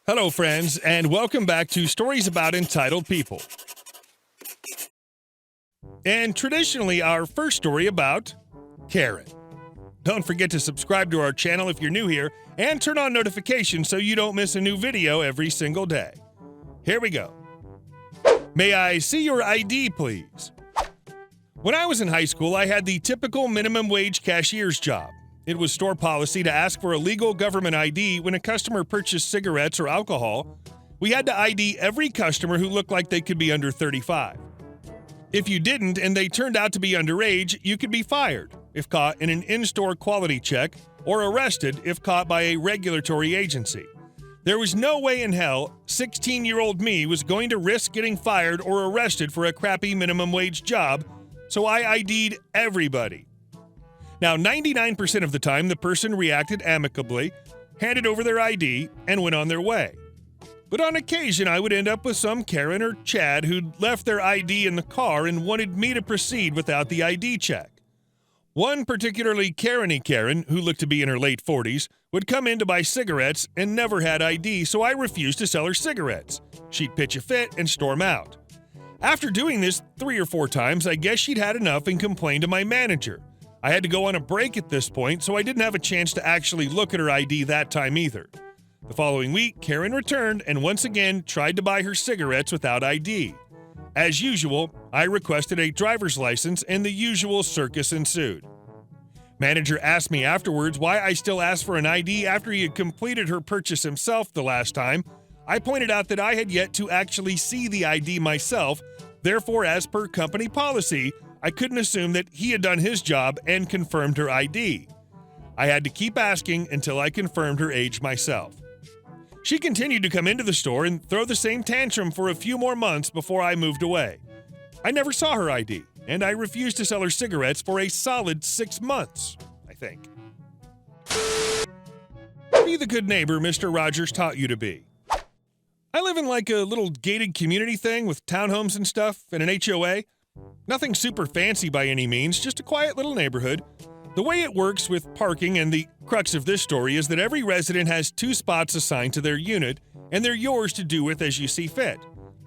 Hello, friends, and welcome back to Stories About Entitled People. And traditionally, our first story about Karen. Don't forget to subscribe to our channel if you're new here, and turn on notifications so you don't miss a new video every single day. Here we go. May I see your ID, please? When I was in high school, I had the typical minimum wage cashier's job. It was store policy to ask for a legal government ID when a customer purchased cigarettes or alcohol. We had to ID every customer who looked like they could be under 35. If you didn't and they turned out to be underage, you could be fired if caught in an in-store quality check or arrested if caught by a regulatory agency. There was no way in hell 16-year-old me was going to risk getting fired or arrested for a crappy minimum wage job, so I ID'd everybody. Now, 99% of the time, the person reacted amicably, handed over their ID, and went on their way. But on occasion, I would end up with some Karen or Chad who'd left their ID in the car and wanted me to proceed without the ID check. One particularly Karen-y Karen, who looked to be in her late 40s, would come in to buy cigarettes and never had ID, so I refused to sell her cigarettes. She'd pitch a fit and storm out. After doing this 3 or 4 times, I guess she'd had enough and complained to my manager. I had to go on a break at this point, so I didn't have a chance to actually look at her ID that time either. The following week, Karen returned and once again tried to buy her cigarettes without ID. As usual, I requested a driver's license and the usual circus ensued. Manager asked me afterwards why I still asked for an ID after he had completed her purchase himself the last time. I pointed out that I had yet to actually see the ID myself, therefore, as per company policy, I couldn't assume that he had done his job and confirmed her ID. I had to keep asking until I confirmed her age myself. She continued to come into the store and throw the same tantrum for a few more months before I moved away. I never saw her ID, and I refused to sell her cigarettes for a solid 6 months, I think. Be the good neighbor Mr. Rogers taught you to be. I live in like a little gated community thing with townhomes and stuff and an HOA. Nothing super fancy by any means, just a quiet little neighborhood. The way it works with parking, and the crux of this story, is that every resident has 2 spots assigned to their unit, and they're yours to do with as you see fit.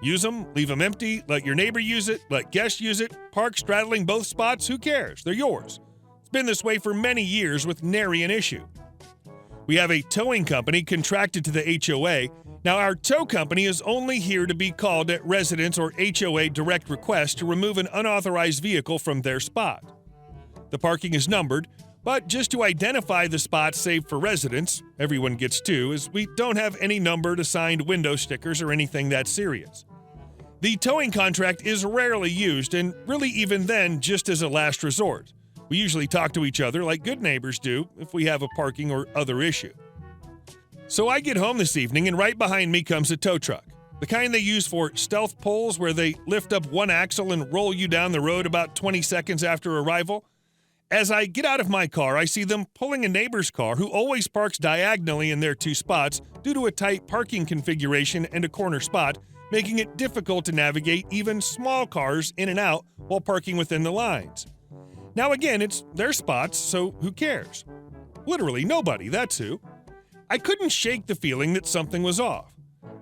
Use them, leave them empty, let your neighbor use it, let guests use it, park straddling both spots, who cares? They're yours. It's been this way for many years with nary an issue. We have a towing company contracted to the HOA. Now, our tow company is only here to be called at residents or HOA direct request to remove an unauthorized vehicle from their spot. The parking is numbered, but just to identify the spots saved for residents, everyone gets 2, as we don't have any numbered assigned window stickers or anything that serious. The towing contract is rarely used, and really even then just as a last resort. We usually talk to each other like good neighbors do if we have a parking or other issue. So I get home this evening, and right behind me comes a tow truck. The kind they use for stealth pulls where they lift up one axle and roll you down the road about 20 seconds after arrival. As I get out of my car, I see them pulling a neighbor's car who always parks diagonally in their 2 spots due to a tight parking configuration and a corner spot, making it difficult to navigate even small cars in and out while parking within the lines. Now again, it's their spots, so who cares? Literally nobody, that's who. I couldn't shake the feeling that something was off.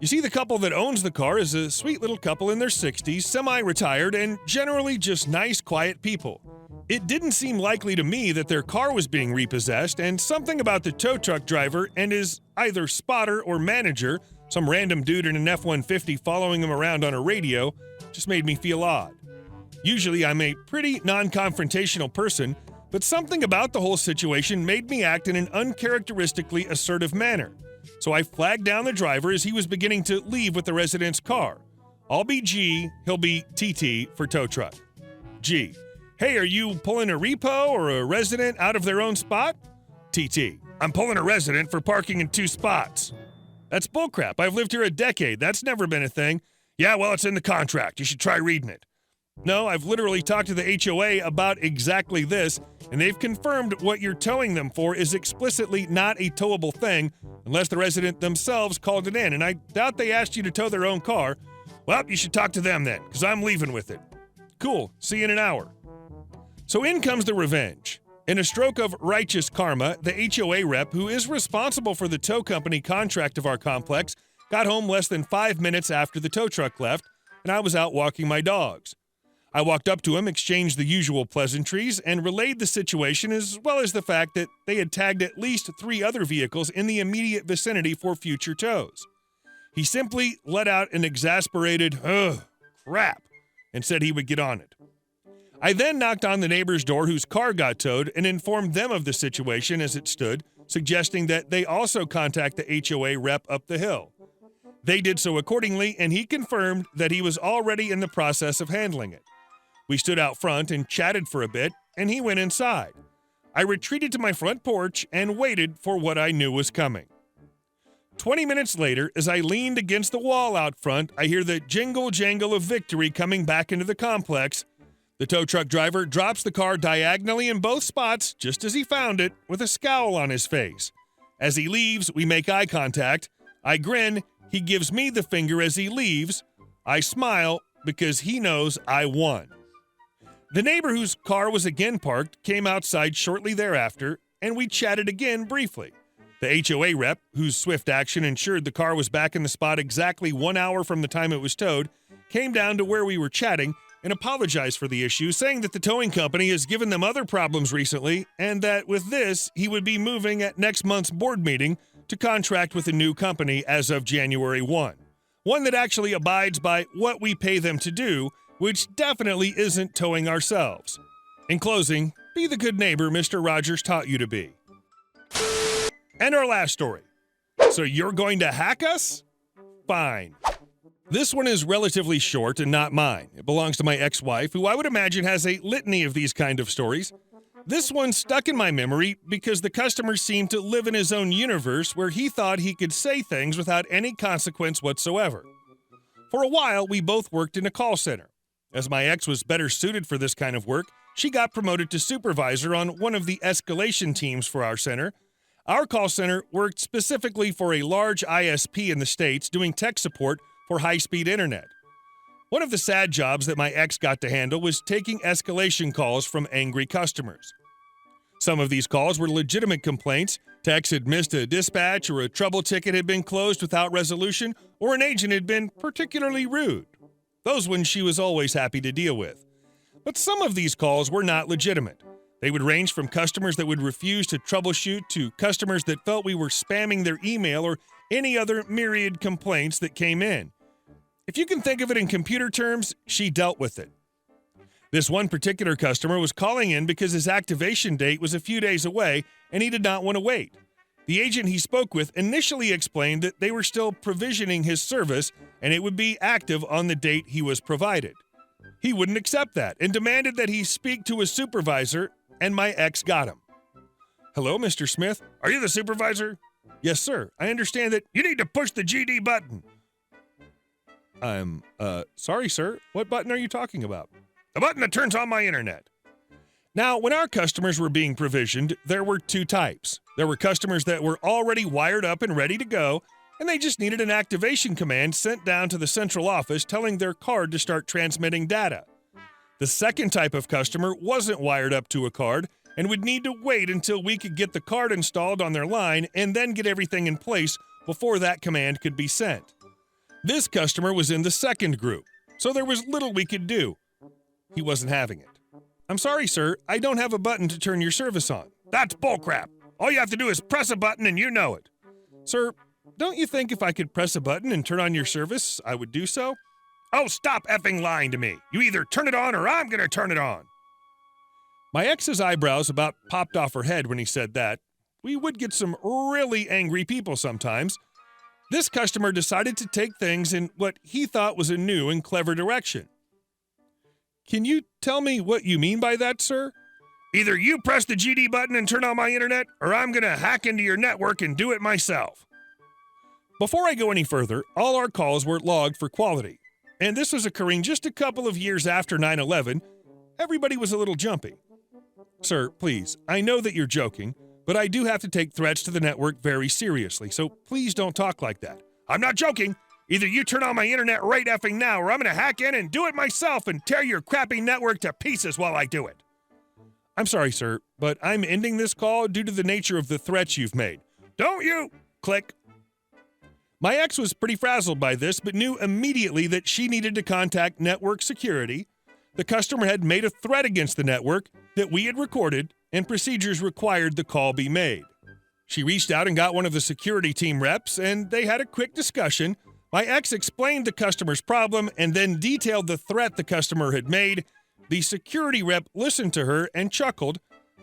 You see, the couple that owns the car is a sweet little couple in their 60s, semi-retired, and generally just nice, quiet people. It didn't seem likely to me that their car was being repossessed, and something about the tow truck driver and his either spotter or manager, some random dude in an F-150 following him around on a radio, just made me feel odd. Usually I'm a pretty non-confrontational person, but something about the whole situation made me act in an uncharacteristically assertive manner. So I flagged down the driver as he was beginning to leave with the resident's car. I'll be G, he'll be TT for tow truck. G: Hey, are you pulling a repo or a resident out of their own spot? TT: I'm pulling a resident for parking in 2 spots. That's bullcrap. I've lived here a decade. That's never been a thing. Yeah, well, it's in the contract. You should try reading it. No, I've literally talked to the HOA about exactly this, and they've confirmed what you're towing them for is explicitly not a towable thing unless the resident themselves called it in, and I doubt they asked you to tow their own car. Well, you should talk to them then, because I'm leaving with it. Cool. See you in an hour. So in comes the revenge. In a stroke of righteous karma, the HOA rep, who is responsible for the tow company contract of our complex, got home less than 5 minutes after the tow truck left, and I was out walking my dogs. I walked up to him, exchanged the usual pleasantries, and relayed the situation as well as the fact that they had tagged at least 3 other vehicles in the immediate vicinity for future tows. He simply let out an exasperated, "Ugh, crap," and said he would get on it. I then knocked on the neighbor's door whose car got towed and informed them of the situation as it stood, suggesting that they also contact the HOA rep up the hill. They did so accordingly, and he confirmed that he was already in the process of handling it. We stood out front and chatted for a bit, and he went inside. I retreated to my front porch and waited for what I knew was coming. 20 minutes later, as I leaned against the wall out front, I hear the jingle-jangle of victory coming back into the complex. The tow truck driver drops the car diagonally in both spots, just as he found it, with a scowl on his face. As he leaves, we make eye contact. I grin. He gives me the finger as he leaves. I smile because he knows I won. The neighbor whose car was again parked came outside shortly thereafter, and we chatted again briefly. The HOA rep, whose swift action ensured the car was back in the spot exactly 1 hour from the time it was towed, came down to where we were chatting and apologized for the issue, saying that the towing company has given them other problems recently, and that with this, he would be moving at next month's board meeting to contract with a new company as of January 1. One that actually abides by what we pay them to do, which definitely isn't towing ourselves. In closing, be the good neighbor Mr. Rogers taught you to be. And our last story. So you're going to hack us? Fine. This one is relatively short and not mine. It belongs to my ex-wife, who I would imagine has a litany of these kind of stories. This one stuck in my memory because the customer seemed to live in his own universe where he thought he could say things without any consequence whatsoever. For a while, we both worked in a call center. As my ex was better suited for this kind of work, she got promoted to supervisor on one of the escalation teams for our center. Our call center worked specifically for a large ISP in the States doing tech support for high-speed internet. One of the sad jobs that my ex got to handle was taking escalation calls from angry customers. Some of these calls were legitimate complaints. Techs had missed a dispatch, or a trouble ticket had been closed without resolution, or an agent had been particularly rude. Those ones she was always happy to deal with. But some of these calls were not legitimate. They would range from customers that would refuse to troubleshoot to customers that felt we were spamming their email or any other myriad complaints that came in. If you can think of it in computer terms, she dealt with it. This one particular customer was calling in because his activation date was a few days away and he did not want to wait. The agent he spoke with initially explained that they were still provisioning his service and it would be active on the date he was provided. He wouldn't accept that and demanded that he speak to his supervisor, and my ex got him. "Hello, Mr. Smith. Are you the supervisor?" "Yes, sir. I understand that you need to push the GD button." Sorry, sir. What button are you talking about?" "The button that turns on my internet." Now, when our customers were being provisioned, there were 2 types. There were customers that were already wired up and ready to go, and they just needed an activation command sent down to the central office telling their card to start transmitting data. The second type of customer wasn't wired up to a card and would need to wait until we could get the card installed on their line and then get everything in place before that command could be sent. This customer was in the second group, so there was little we could do. He wasn't having it. "I'm sorry, sir. I don't have a button to turn your service on." "That's bullcrap. All you have to do is press a button and you know it." "Sir, don't you think if I could press a button and turn on your service, I would do so?" "Oh, stop effing lying to me. You either turn it on or I'm going to turn it on." My ex's eyebrows about popped off her head when he said that. We would get some really angry people sometimes. This customer decided to take things in what he thought was a new and clever direction. "Can you tell me what you mean by that, sir?" "Either you press the GD button and turn on my internet, or I'm going to hack into your network and do it myself." Before I go any further, all our calls were logged for quality. And this was occurring just a couple of years after 9/11. Everybody was a little jumpy. "Sir, please, I know that you're joking, but I do have to take threats to the network very seriously, so please don't talk like that." "I'm not joking. Either you turn on my internet right effing now, or I'm going to hack in and do it myself and tear your crappy network to pieces while I do it." "I'm sorry, sir, but I'm ending this call due to the nature of the threats you've made." "Don't you?" Click. My ex was pretty frazzled by this, but knew immediately that she needed to contact network security. The customer had made a threat against the network that we had recorded, and procedures required the call be made. She reached out and got one of the security team reps, and they had a quick discussion. My ex explained the customer's problem and then detailed the threat the customer had made. The security rep listened to her and chuckled.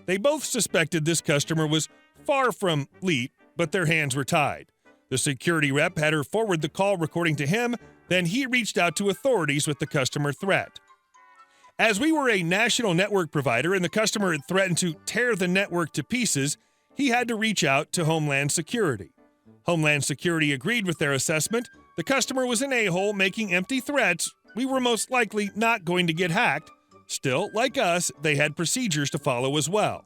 They both suspected this customer was far from elite, but their hands were tied. The security rep had her forward the call recording to him, then he reached out to authorities with the customer threat. As we were a national network provider and the customer had threatened to tear the network to pieces, he had to reach out to Homeland Security. Homeland Security agreed with their assessment. The customer was an a-hole making empty threats. We were most likely not going to get hacked. Still, like us, they had procedures to follow as well.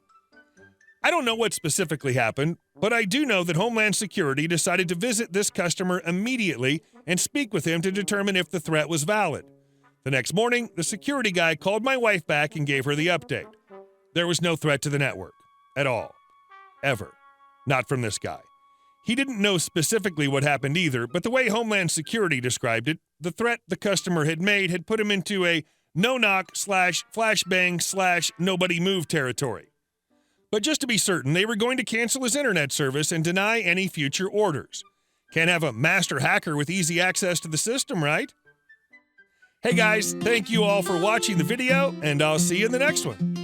I don't know what specifically happened, but I do know that Homeland Security decided to visit this customer immediately and speak with him to determine if the threat was valid. The next morning, the security guy called my wife back and gave her the update. There was no threat to the network. At all. Ever. Not from this guy. He didn't know specifically what happened either, but the way Homeland Security described it, the threat the customer had made had put him into a no-knock/flashbang/nobody-move territory. But just to be certain, they were going to cancel his internet service and deny any future orders. Can't have a master hacker with easy access to the system, right? Hey guys, thank you all for watching the video, and I'll see you in the next one.